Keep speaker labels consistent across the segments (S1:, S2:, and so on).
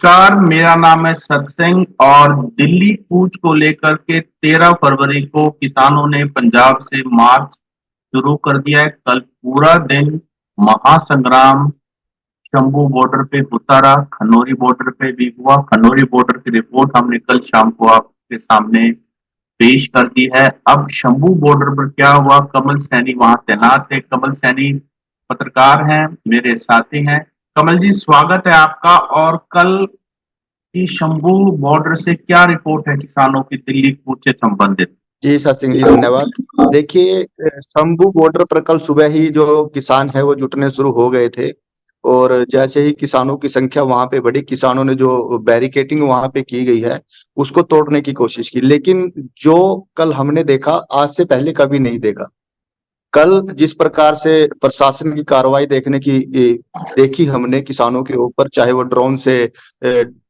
S1: नमस्कार, मेरा नाम है सत्संग और दिल्ली कूच को लेकर के 13 फरवरी को किसानों ने पंजाब से मार्च शुरू कर दिया है। कल पूरा दिन महासंग्राम शंभू बॉर्डर पे होता रहा, खनौरी बॉर्डर पे भी हुआ। खनौरी बॉर्डर की रिपोर्ट हमने कल शाम को आपके सामने पेश कर दी है। अब शंभू बॉर्डर पर क्या हुआ, कमल सैनी वहां तैनात थे। कमल सैनी पत्रकार हैं, मेरे साथी हैं। कमल जी, स्वागत है आपका। और कल की शंभू बॉर्डर से क्या रिपोर्ट है किसानों की दिल्ली कूच से संबंधित?
S2: जी सत सिंह जी, धन्यवाद। देखिए, शंभू बॉर्डर पर कल सुबह ही जो किसान है वो जुटने शुरू हो गए थे और जैसे ही किसानों की संख्या वहां पे बढ़ी, किसानों ने जो बैरिकेटिंग वहां पे की गई है उसको तोड़ने की कोशिश की। लेकिन जो कल हमने देखा, आज से पहले कभी नहीं देखा। कल जिस प्रकार से प्रशासन की कार्रवाई देखी हमने किसानों के ऊपर, चाहे वो ड्रोन से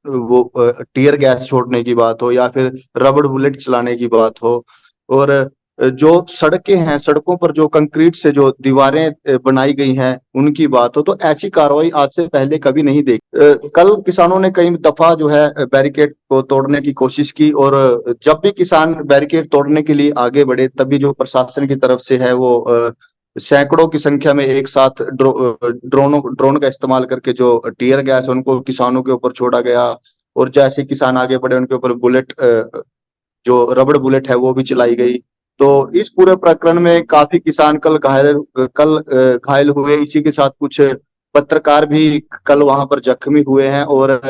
S2: टीयर गैस छोड़ने की बात हो या फिर रबड़ बुलेट चलाने की बात हो, और जो सड़कें हैं, सड़कों पर जो कंक्रीट से जो दीवारें बनाई गई हैं उनकी बात हो, तो ऐसी कार्रवाई आज से पहले कभी नहीं देखी। कल किसानों ने कई दफा जो है बैरिकेड को तोड़ने की कोशिश की, और जब भी किसान बैरिकेड तोड़ने के लिए आगे बढ़े तभी जो प्रशासन की तरफ से है वो सैकड़ों की संख्या में एक साथ ड्रोन का इस्तेमाल करके जो टीयर गैस है उनको किसानों के ऊपर छोड़ा गया। और जैसे किसान आगे बढ़े उनके ऊपर जो रबड़ बुलेट है वो भी चलाई गई। तो इस पूरे प्रकरण में काफी किसान घायल हुए। इसी के साथ कुछ पत्रकार भी कल वहां पर जख्मी हुए हैं, और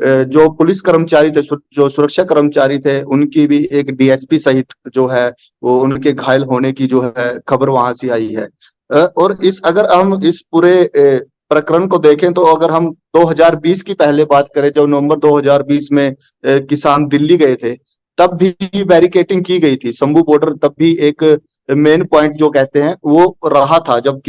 S2: जो पुलिस कर्मचारी थे, जो सुरक्षा कर्मचारी थे, उनकी भी एक डीएसपी सहित जो है वो उनके घायल होने की जो है खबर वहां से आई है। और अगर हम इस पूरे प्रकरण को देखें तो अगर हम 2020 की पहले बात करें, जब नवंबर 2020 में किसान दिल्ली गए थे, तब भी बैरिकेटिंग की गई थी। शंभू बॉर्डर तब भी एक मेन पॉइंट जो कहते हैं वो रहा था, जब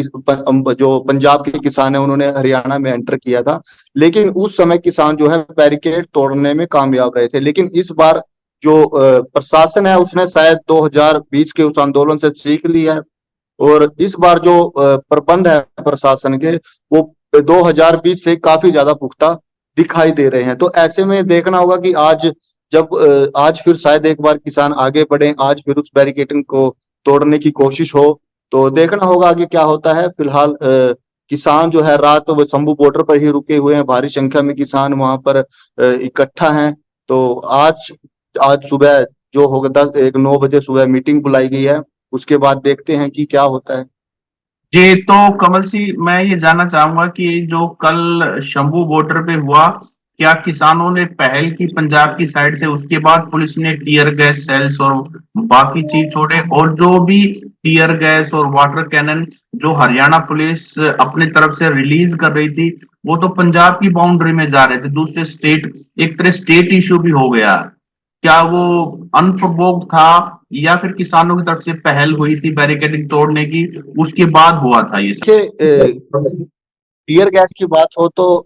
S2: जो पंजाब के किसान है उन्होंने हरियाणा में एंटर किया था। लेकिन उस समय किसान जो है बैरिकेड तोड़ने में कामयाब रहे थे। लेकिन इस बार जो प्रशासन है उसने शायद 2020 के उस आंदोलन से सीख लिया है, और इस बार जो प्रबंध है प्रशासन के वो 2020 से काफी ज्यादा पुख्ता दिखाई दे रहे हैं। तो ऐसे में देखना होगा कि आज फिर शायद एक बार किसान आगे बढ़े, आज फिर उस बैरिकेडिंग को तोड़ने की कोशिश हो, तो देखना होगा आगे क्या होता है। फिलहाल किसान जो है रात वो शंभू बॉर्डर पर ही रुके हुए हैं, भारी संख्या में किसान वहां पर इकट्ठा हैं। तो आज सुबह जो होगा 9 बजे सुबह मीटिंग बुलाई गई है, उसके बाद देखते हैं कि क्या होता है।
S1: जी, तो कमल सिंह, मैं ये जानना चाहूंगा कि जो कल शंभू बॉर्डर पे हुआ, क्या किसानों ने पहल की पंजाब की साइड से, उसके बाद पुलिस ने टीयर गैस सेल्स और बाकी चीज छोड़े, और जो भी टीयर गैस और वाटर कैनन जो हरियाणा पुलिस अपनी तरफ से रिलीज कर रही थी, वो तो पंजाब की बाउंड्री में जा रहे थे, दूसरे स्टेट, एक तरह स्टेट इशू भी हो गया। क्या वो अनप्रोवोक्ड था या फिर किसानों की तरफ से पहल हुई थी बैरिकेडिंग तोड़ने की, उसके बाद हुआ था ये सब?
S2: टीयर गैस की बात हो तो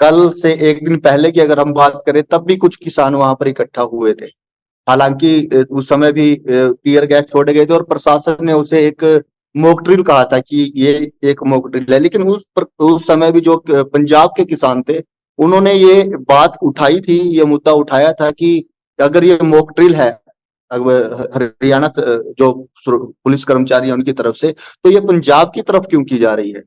S2: कल से एक दिन पहले की अगर हम बात करें तब भी कुछ किसान वहां पर इकट्ठा हुए थे। हालांकि उस समय भी टीयर गैस छोड़े गए थे और प्रशासन ने उसे एक मॉक ड्रिल कहा था कि ये एक मॉक ड्रिल है। लेकिन उस समय भी जो पंजाब के किसान थे उन्होंने ये बात उठाई थी, ये मुद्दा उठाया था कि अगर ये मॉक ड्रिल है हरियाणा जो पुलिस कर्मचारी है उनकी तरफ से, तो ये पंजाब की तरफ क्यों की जा रही है।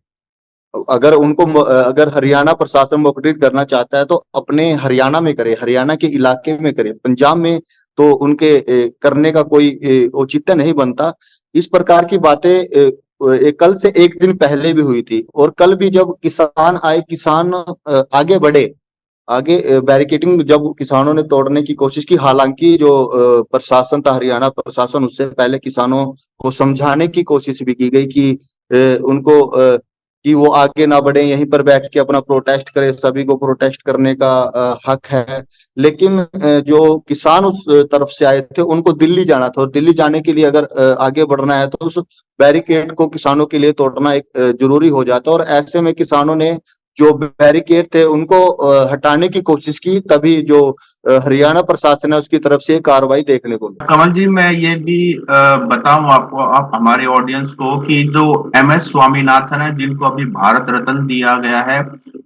S2: अगर हरियाणा प्रशासन मॉक ड्रिल करना चाहता है तो अपने हरियाणा में करे, हरियाणा के इलाके में करे, पंजाब में तो उनके करने का कोई औचित्य नहीं बनता। इस प्रकार की बातें कल से एक दिन पहले भी हुई थी, और कल भी जब किसान आए, किसान आगे बढ़े, आगे बैरिकेडिंग जब किसानों ने तोड़ने की कोशिश की, हालांकि जो प्रशासन था, हरियाणा प्रशासन, उससे पहले किसानों को समझाने की कोशिश भी की गई कि उनको कि वो आगे ना बढ़े, यहीं पर बैठ के अपना प्रोटेस्ट करे, सभी को प्रोटेस्ट करने का हक है। लेकिन जो किसान उस तरफ से आए थे उनको दिल्ली जाना था, और दिल्ली जाने के लिए अगर आगे बढ़ना है तो उस बैरिकेड को किसानों के लिए तोड़ना एक जरूरी हो जाता है। और ऐसे में किसानों ने जो बैरिकेड थे उनको हटाने की कोशिश की, तभी जो हरियाणा प्रशासन है उसकी तरफ से कार्रवाई देखने को मिली।
S1: कमल जी, मैं ये भी बताऊं आपको, आप हमारे ऑडियंस को, कि जो MS स्वामीनाथन है, जिनको अभी भारत रत्न दिया गया है,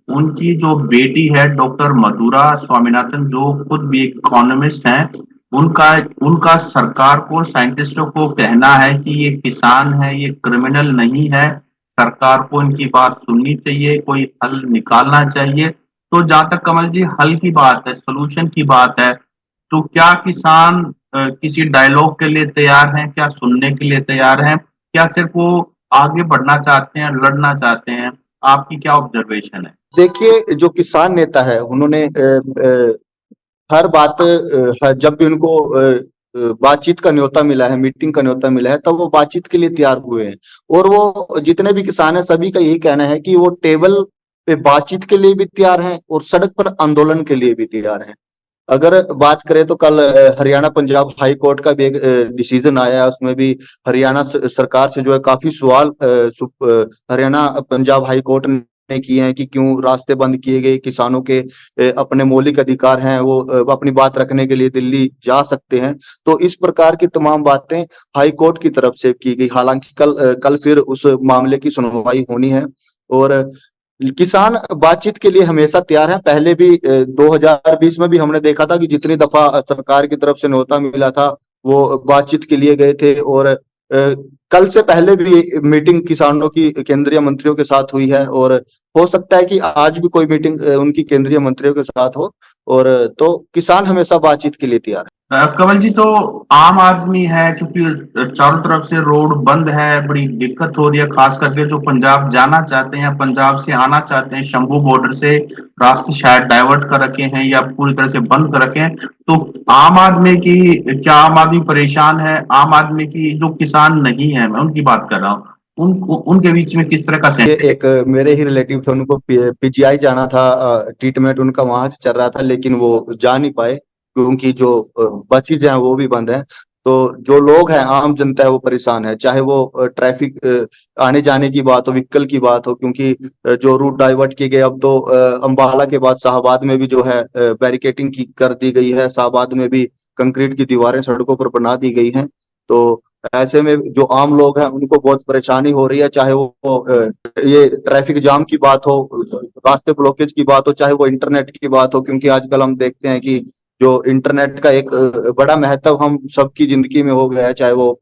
S1: उनकी जो बेटी है डॉक्टर मधुरा स्वामीनाथन, जो खुद भी एक इकोनॉमिस्ट हैं, उनका उनका सरकार को, साइंटिस्टों को कहना है कि ये किसान है, ये क्रिमिनल नहीं है, सरकार को इनकी बात सुननी चाहिए, कोई हल निकालना चाहिए। तो जहां तक कमल जी हल की बात है, सोल्यूशन की बात है, तो क्या किसान किसी डायलॉग के लिए तैयार हैं? क्या सुनने के लिए तैयार हैं? क्या सिर्फ वो आगे बढ़ना चाहते हैं, लड़ना चाहते हैं? आपकी क्या ऑब्जर्वेशन है?
S2: देखिए, जो किसान नेता है उन्होंने हर बात जब भी उनको बातचीत का न्योता मिला है, मीटिंग का न्योता मिला है, तब वो बातचीत के लिए तैयार हुए हैं। और वो जितने भी किसान हैं सभी का यही कहना है कि वो टेबल पे बातचीत के लिए भी तैयार हैं और सड़क पर आंदोलन के लिए भी तैयार हैं। अगर बात करें तो कल हरियाणा पंजाब हाई कोर्ट का भी एक डिसीजन आया है, उसमें भी हरियाणा सरकार से जो है काफी सवाल हरियाणा पंजाब हाई कोर्ट ने किए हैं कि क्यों रास्ते बंद किए गए, किसानों के अपने मौलिक अधिकार हैं, वो अपनी बात रखने के लिए दिल्ली जा सकते हैं। तो इस प्रकार की तमाम बातें हाई कोर्ट की तरफ से की गई। हालांकि कल फिर उस मामले की सुनवाई होनी है और किसान बातचीत के लिए हमेशा तैयार हैं। पहले भी 2020 में भी हमने देखा था कि जितनी दफा सरकार की तरफ से न्योता मिला था वो बातचीत के लिए गए थे। और कल से पहले भी मीटिंग किसानों की केंद्रीय मंत्रियों के साथ हुई है और हो सकता है कि आज भी कोई मीटिंग उनकी केंद्रीय मंत्रियों के साथ हो। और तो किसान हमेशा बातचीत के लिए तैयार है।
S1: कमल जी, तो आम आदमी है, क्योंकि चारों तरफ से रोड बंद है, बड़ी दिक्कत हो रही है, खास करके जो पंजाब जाना चाहते हैं, पंजाब से आना चाहते हैं, शंभू बॉर्डर से रास्ते शायद डाइवर्ट कर रखे हैं या पूरी तरह से बंद कर रखे हैं। तो आम आदमी की, क्या आम आदमी परेशान है? आम आदमी की, जो किसान नहीं है, मैं उनकी बात कर रहा हूँ, उनके बीच में किस तरह का
S2: ये एक मेरे ही रिलेटिव थे, उनको पीजीआई जाना था, ट्रीटमेंट उनका वहां से चल रहा था, लेकिन वो जा नहीं पाए क्योंकि जो बसेज हैं वो भी बंद हैं। तो जो लोग हैं, आम जनता है, वो परेशान है, चाहे वो ट्रैफिक आने जाने की बात हो, व्हीकल की बात हो, क्योंकि जो रूट डाइवर्ट किए गए। अब तो अंबाला के बाद शाहबाद में भी जो है बैरिकेटिंग की कर दी गई है, शाहबाद में भी कंक्रीट की दीवारें सड़कों पर बना दी गई हैं। तो ऐसे में जो आम लोग हैं उनको बहुत परेशानी हो रही है, चाहे वो ये ट्रैफिक जाम की बात हो, रास्ते ब्लॉकेज की बात हो, चाहे वो इंटरनेट की बात हो। क्योंकि आजकल हम देखते हैं कि जो इंटरनेट का एक बड़ा महत्व हम सबकी जिंदगी में हो गया है, चाहे वो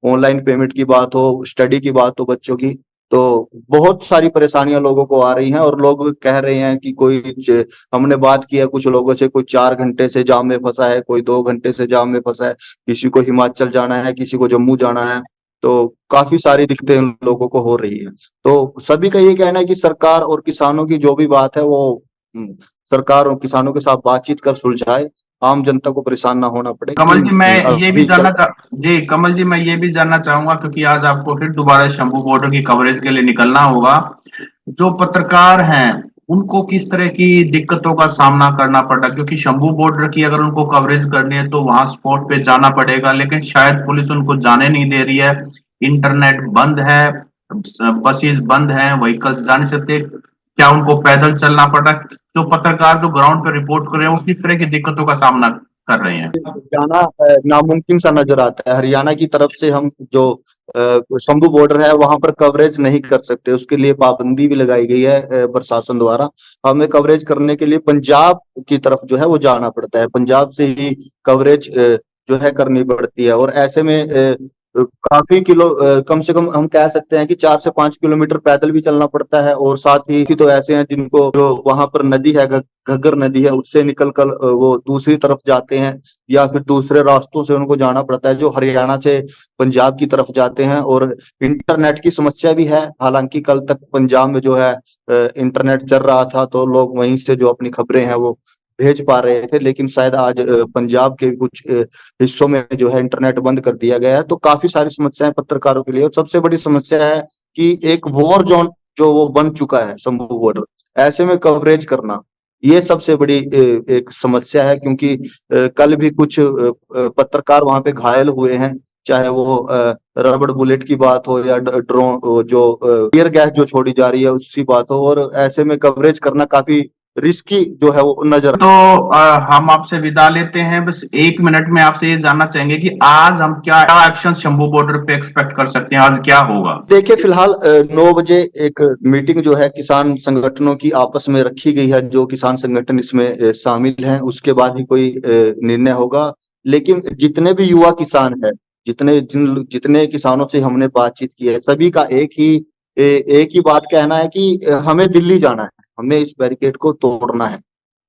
S2: ऑनलाइन पेमेंट की बात हो, स्टडी की बात हो बच्चों की। तो बहुत सारी परेशानियां लोगों को आ रही हैं और लोग कह रहे हैं कि हमने बात की है कुछ लोगों से, कोई 4 घंटे से जाम में फंसा है, कोई 2 घंटे से जाम में फंसा है, किसी को हिमाचल जाना है, किसी को जम्मू जाना है। तो काफी सारी दिक्कतें उन लोगों को हो रही है। तो सभी का ये कहना है कि सरकार और किसानों की जो भी बात है वो सरकार और किसानों के साथ बातचीत कर सुलझाए, आम जनता को परेशान ना होना पड़े।
S1: कमल जी, मैं ये भी
S2: अभी
S1: जानना चाह जी कमल जी, मैं ये भी जानना चाहूंगा, क्योंकि आज आपको फिर दोबारा शंभू बॉर्डर की कवरेज के लिए निकलना होगा। जो पत्रकार हैं, उनको किस तरह की दिक्कतों का सामना करना पड़ रहा है? क्योंकि शंभू बॉर्डर की अगर उनको कवरेज करनी है तो वहां स्पॉट पे जाना पड़ेगा, लेकिन शायद पुलिस उनको जाने नहीं दे रही है, इंटरनेट बंद है, बसेस बंद है, व्हीकल्स जा नहीं सकते। क्या उनको पैदल चलना पड़ रहा है? जो पत्रकार जो ग्राउंड पे रिपोर्ट कर रहे हैं, वो किस तरह की दिक्कतों का सामना कर रहे हैं?
S2: जाना नामुमकिन सा नजर आता है। हरियाणा की तरफ से हम जो शंभू बॉर्डर है वहां पर कवरेज नहीं कर सकते, उसके लिए पाबंदी भी लगाई गई है प्रशासन द्वारा। हमें कवरेज करने के लिए पंजाब की तरफ जो है वो जाना पड़ता है, पंजाब से ही कवरेज जो है करनी पड़ती है। और ऐसे में काफी कम से कम हम कह सकते हैं कि 4 से 5 किलोमीटर पैदल भी चलना पड़ता है। और साथ ही तो ऐसे हैं जिनको जो वहां पर नदी है, घग्गर नदी है, उससे निकल कर वो दूसरी तरफ जाते हैं या फिर दूसरे रास्तों से उनको जाना पड़ता है जो हरियाणा से पंजाब की तरफ जाते हैं। और इंटरनेट की समस्या भी है। हालांकि कल तक पंजाब में जो है इंटरनेट चल रहा था, तो लोग वहीं से जो अपनी खबरें हैं वो भेज पा रहे थे, लेकिन शायद आज पंजाब के कुछ हिस्सों में जो है इंटरनेट बंद कर दिया गया है। तो काफी सारी समस्याएं पत्रकारों के लिए। और सबसे बड़ी समस्या है कि एक वॉर जोन जो वो बन चुका है शंभू बॉर्डर, ऐसे में कवरेज करना ये सबसे बड़ी एक समस्या है। क्योंकि कल भी कुछ पत्रकार वहां पे घायल हुए हैं चाहे वो रबड़ बुलेट की बात हो या ड्रोन जो टीयर गैस जो छोड़ी जा रही है उसकी बात हो, और ऐसे में कवरेज करना काफी रिस्की जो है वो नजर।
S1: तो हम आपसे विदा लेते हैं। बस 1 मिनट में आपसे ये जानना चाहेंगे कि आज हम क्या एक्शन शंभू बॉर्डर पे एक्सपेक्ट कर सकते हैं, आज क्या होगा?
S2: देखिए फिलहाल 9 बजे एक मीटिंग जो है किसान संगठनों की आपस में रखी गई है, जो किसान संगठन इसमें शामिल हैं, उसके बाद ही कोई निर्णय होगा। लेकिन जितने भी युवा किसान है, जितने किसानों से हमने बातचीत की है, सभी का एक ही बात कहना है कि हमें दिल्ली जाना है, हमें इस बैरिकेड को तोड़ना है।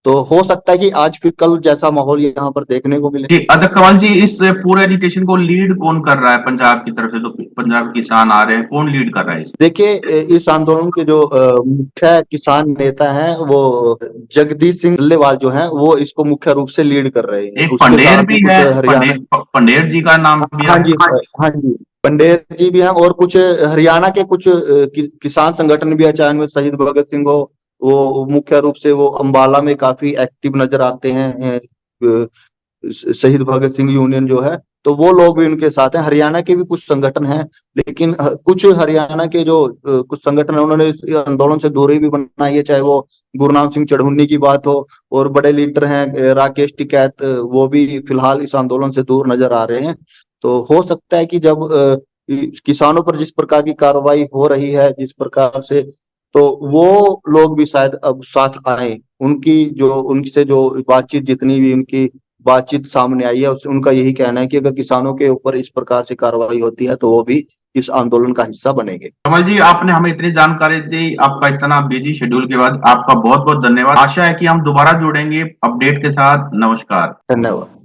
S2: तो हो सकता है कि आज फिर कल जैसा माहौल यहाँ पर देखने को मिले।
S1: जी अच्छा कंवल जी, इस पूरे एजिटेशन को लीड कौन कर रहा है? पंजाब की तरफ से जो पंजाब के किसान आ रहे हैं, कौन लीड कर रहा है?
S2: देखिए इस आंदोलन के जो मुख्य किसान नेता हैं वो जगदीश सिंह डल्लेवाल जो हैं वो इसको मुख्य रूप से लीड कर रहे हैं।
S1: एक
S2: उसके
S1: पंडेर
S2: साथ ही
S1: भी
S2: कुछ
S1: है,
S2: हरियाणा।
S1: पंडेर जी का नाम भी
S2: हाँ जी,
S1: है।
S2: हाँ जी, पंडेर जी भी हैं, और कुछ हरियाणा के कुछ किसान संगठन भी है, चाहे उनमें शहीद भगत सिंह हो, वो मुख्य रूप से वो अंबाला में काफी एक्टिव नजर आते हैं। शहीद भगत सिंह यूनियन जो है, तो वो लोग भी उनके साथ हैं। हरियाणा के भी कुछ संगठन हैं, लेकिन कुछ हरियाणा के जो कुछ संगठन है उन्होंने इस आंदोलन से दूरी भी बनाई है, चाहे वो गुरनाम सिंह चढ़ुन्नी की बात हो, और बड़े लीडर हैं राकेश टिकैत, वो भी फिलहाल इस आंदोलन से दूर नजर आ रहे हैं। तो हो सकता है कि जब किसानों पर जिस प्रकार की कार्रवाई हो रही है, जिस प्रकार से, तो वो लोग भी शायद अब साथ आए। उनसे जो बातचीत, जितनी भी उनकी बातचीत सामने आई है, उससे उनका यही कहना है कि अगर किसानों के ऊपर इस प्रकार से कार्रवाई होती है तो वो भी इस आंदोलन का हिस्सा बनेंगे।
S1: कमल जी, आपने हमें इतनी जानकारी दी, आपका इतना बिजी शेड्यूल के बाद आपका बहुत बहुत धन्यवाद। आशा है कि हम दोबारा जुड़ेंगे अपडेट के साथ। नमस्कार।
S2: धन्यवाद।